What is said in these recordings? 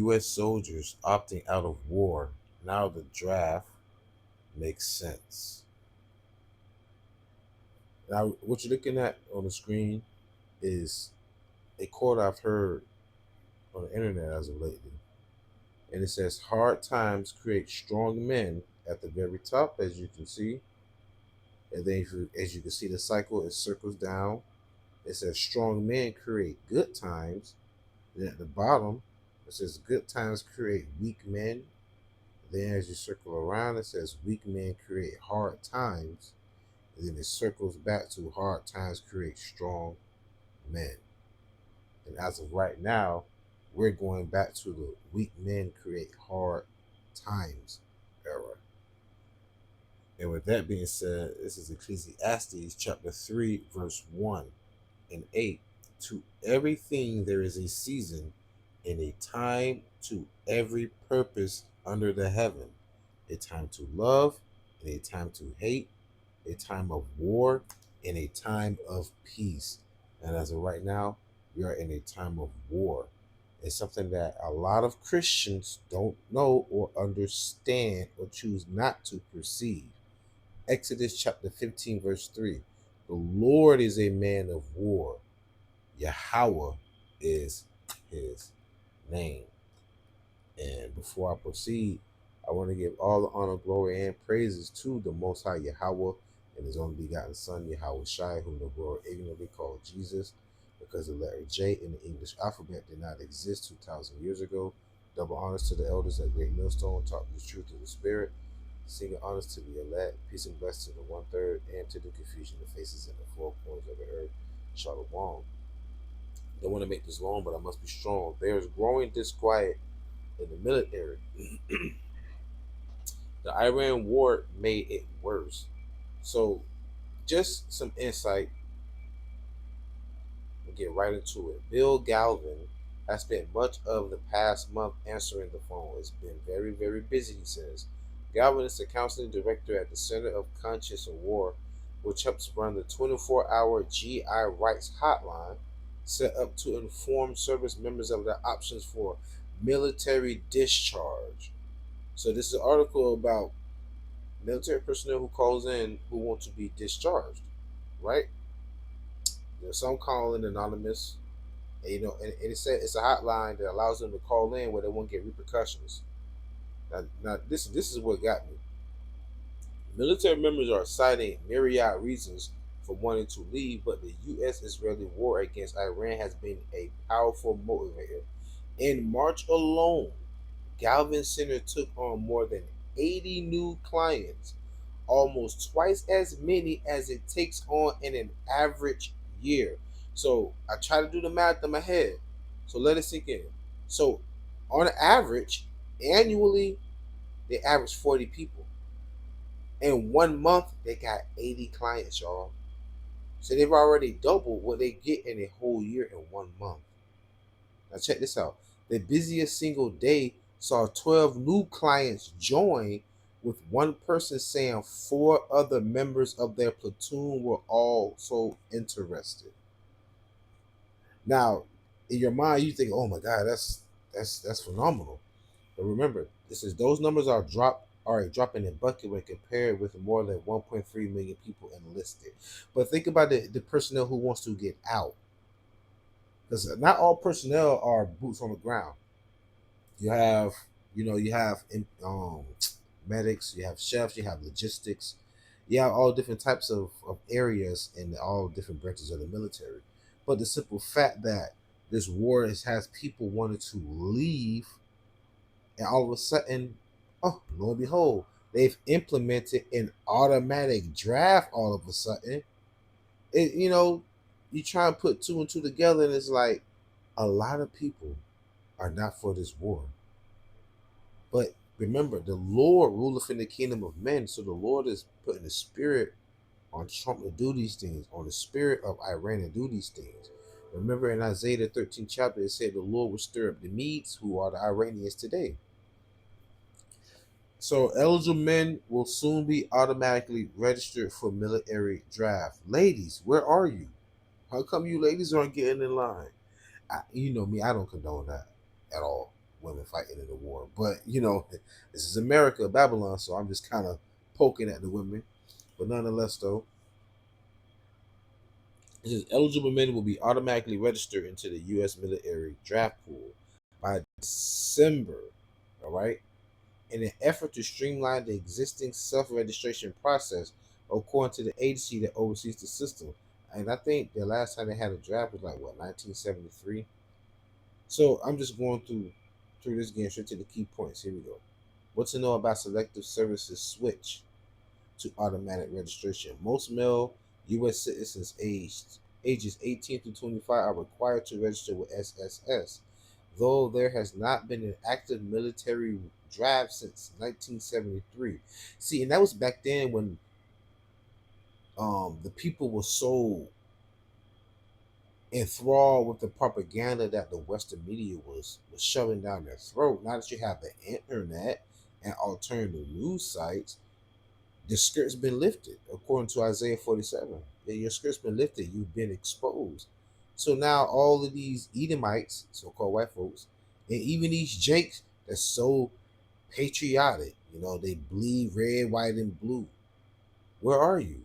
U.S. soldiers opting out of war. Now the draft makes sense. Now, what you're looking at on the screen is a quote I've heard on the internet as of lately. And it says, hard times create strong men at the very top, as you can see. And then, as you can see, the cycle, it circles down. It says, strong men create good times. Then at the bottom, it says, good times create weak men. Then, as you circle around, it says, weak men create hard times. And then it circles back to hard times create strong men. And as of right now, we're going back to the weak men create hard times era. And with that being said, this is Ecclesiastes chapter 3, verse 1 and 8. To everything there is a season and a time to every purpose under the heaven, a time to love and a time to hate, a time of war and a time of peace. And as of right now, we are in a time of war. It's something that a lot of Christians don't know or understand or choose not to perceive. Exodus chapter 15, verse 3. The Lord is a man of war. YAHAWAH is his name. And before I proceed, I want to give all the honor, glory, and praises to the Most High YAHAWAH and his only begotten Son, YAHAWASHI, whom the world ignorantly called Jesus, because the letter J in the English alphabet did not exist 2,000 years ago. Double honors to the elders at Great Millstone, taught the truth of the Spirit. Singing honors to the elect, peace and blessings to the 1/3, and to the confusion that faces in the four corners of the earth. Shalom. Don't want to make this long, but I must be strong. There is growing disquiet in the military. The Iran war made it worse. So, just some insight. We'll get right into it. Bill Galvin has spent much of the past month answering the phone. It's been very, very busy, he says. Galvin is the counseling director at the Center of Conscience and War, which helps run the 24-hour GI Rights hotline set up to inform service members of their options for military discharge. So this is an article about military personnel who calls in who want to be discharged, right? There's some calling anonymous, and, and it said it's a hotline that allows them to call in where they won't get repercussions. Now this is what got me. Military members are citing myriad reasons for wanting to leave, but the U.S.-Israeli war against Iran has been a powerful motivator. In March alone, Galvin Center took on more than 80 new clients, almost twice as many as it takes on in an average year. So I try to do the math in my head. So let it sink in. So on average, annually, they average 40 people. In 1 month, they got 80 clients, y'all. So they've already doubled what they get in a whole year in 1 month. Now check this out. The busiest single day saw 12 new clients join, with one person saying 4 other members of their platoon were also interested. Now, in your mind, you think, "Oh my God, that's phenomenal." But remember, this is those numbers are a drop in the bucket when compared with more than 1.3 million people enlisted. But think about the personnel who wants to get out, because not all personnel are boots on the ground. You have, you have medics, you have chefs, you have logistics, you have all different types of areas in all different branches of the military. But the simple fact that this war has people wanting to leave, and all of a sudden, oh, lo and behold, they've implemented an automatic draft all of a sudden. You try and put two and two together, and it's like a lot of people are not for this war. But remember, the Lord ruleth in the kingdom of men. So the Lord is putting the spirit on Trump to do these things, on the spirit of Iran to do these things. Remember in Isaiah the 13th chapter, it said the Lord will stir up the Medes, who are the Iranians today. So eligible men will soon be automatically registered for military draft. Ladies, where are you? How come you ladies aren't getting in line? You know me, I don't condone that at all. women fighting in the war. But this is America, Babylon, so I'm just kind of poking at the women. But nonetheless, though, it says eligible men will be automatically registered into the U.S. military draft pool by December. All right, in an effort to streamline the existing self-registration process, according to the agency that oversees the system. And I think the last time they had a draft was like what, 1973. So I'm just going through this again, straight to the key points. Here we go. What to know about selective services switch to automatic registration? Most male U.S. citizens ages 18 to 25 are required to register with SSS, though there has not been an active military draft since 1973. See, and that was back then when the people were so enthralled with the propaganda that the Western media was shoving down their throat. Now that you have the internet and alternative news sites, the skirt's been lifted, according to Isaiah 47. Yeah, your skirt's been lifted. You've been exposed. So now all of these Edomites, so-called white folks, and even these Jakes that's so patriotic, they bleed red, white, and blue. Where are you?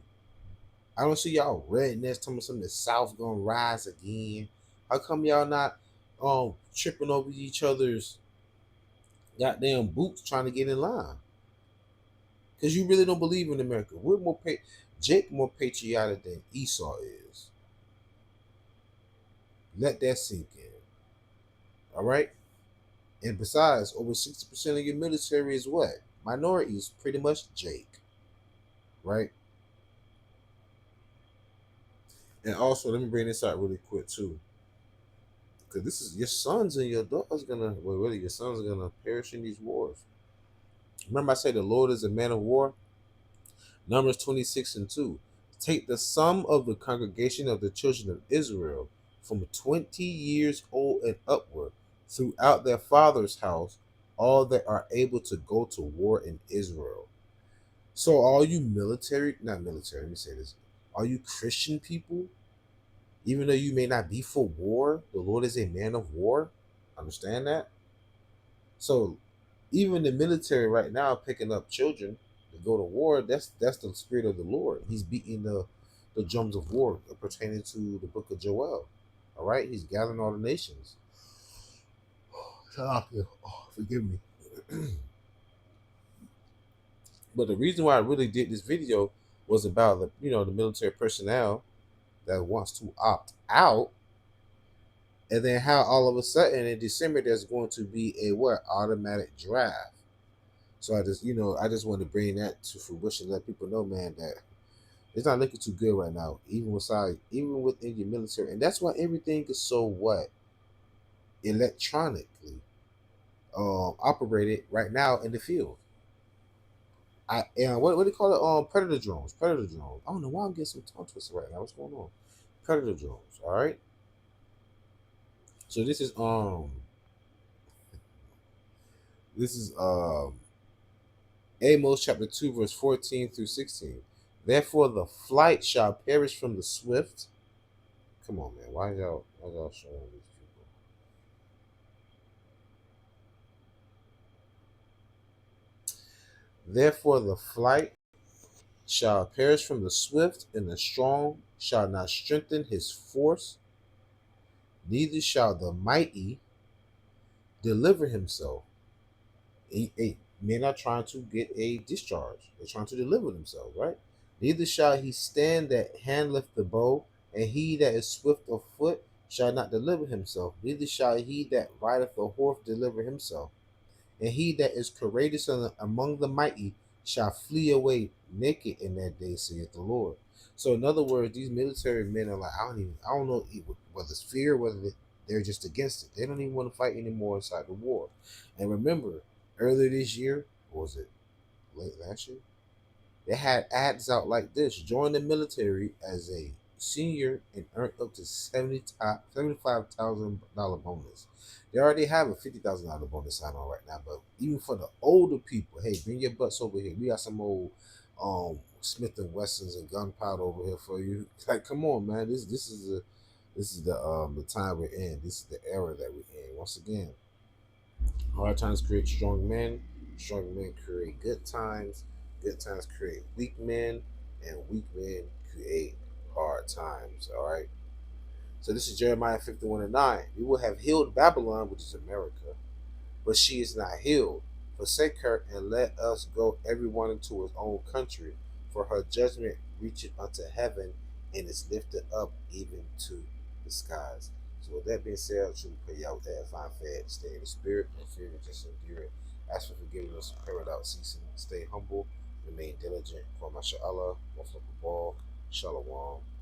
I don't see y'all rednecks telling me something the South gonna rise again. How come y'all not tripping over each other's goddamn boots trying to get in line? Because you really don't believe in America. Jake more patriotic than Esau is. Let that sink in. All right. And besides, over 60% of your military is what? Minorities, pretty much Jake. Right. And also, let me bring this out really quick too, because this is your sons and your daughters really your sons are gonna perish in these wars. Remember, I said the Lord is a man of war. Numbers 26:2. Take the sum of the congregation of the children of Israel from 20 years old and upward throughout their father's house, all that are able to go to war in Israel. So, all you not military, let me say this, all you Christian people, even though you may not be for war, the Lord is a man of war. Understand that? So, even the military right now picking up children to go to war, that's the spirit of the Lord. He's beating the drums of war pertaining to the book of Joel. All right, he's gathering all the nations. Forgive me. But the reason why I really did this video was about the military personnel that wants to opt out, and then how all of a sudden in December there's going to be a automatic draft. So I just want to bring that to fruition, let people know, man, that it's not looking too good right now, even within your military, and that's why everything is so electronically operated right now in the field. And what do you call it? Predator drones. Predator drones. I don't know why I'm getting some tongue twisted right now. What's going on? Predator drones. All right. So this is Amos chapter 2 verse 14 through 16. Therefore the flight shall perish from the swift. Come on, man. Why y'all showing these people? Therefore the flight shall perish from the swift, and the strong shall not strengthen his force, neither shall the mighty deliver himself. Men are trying to get a discharge. They're trying to deliver themselves, right? Neither shall he stand that handleth the bow, and he that is swift of foot shall not deliver himself. Neither shall he that rideth the horse deliver himself. And he that is courageous among the mighty shall flee away naked in that day, saith the Lord. So, in other words, these military men are like, I don't know whether it's fear, whether they're just against it. They don't even want to fight anymore inside the war. And remember, earlier this year, or was it late last year? They had ads out like this: join the military as a senior and earn up to $75,000 bonus. They already have a $50,000 bonus sign on right now, but even for the older people, hey, bring your butts over here. We got some old Smith and Wessons and gunpowder over here for you. Like, come on, man. This is the time we're in. This is the era that we're in. Once again, Hard times create strong men. Strong men create good times. Good times create weak men. And weak men create hard times. All right. So this is Jeremiah 51:9. We will have healed Babylon, which is America, but she is not healed. Forsake her and let us go every one into his own country, for her judgment reacheth unto heaven and is lifted up even to the skies. So with that being said, I should pray out with that fine fed, stay in the spirit and fear and just endure it. Ask for forgiveness, pray without ceasing, stay humble, remain diligent. For MashaAllah, Shalom.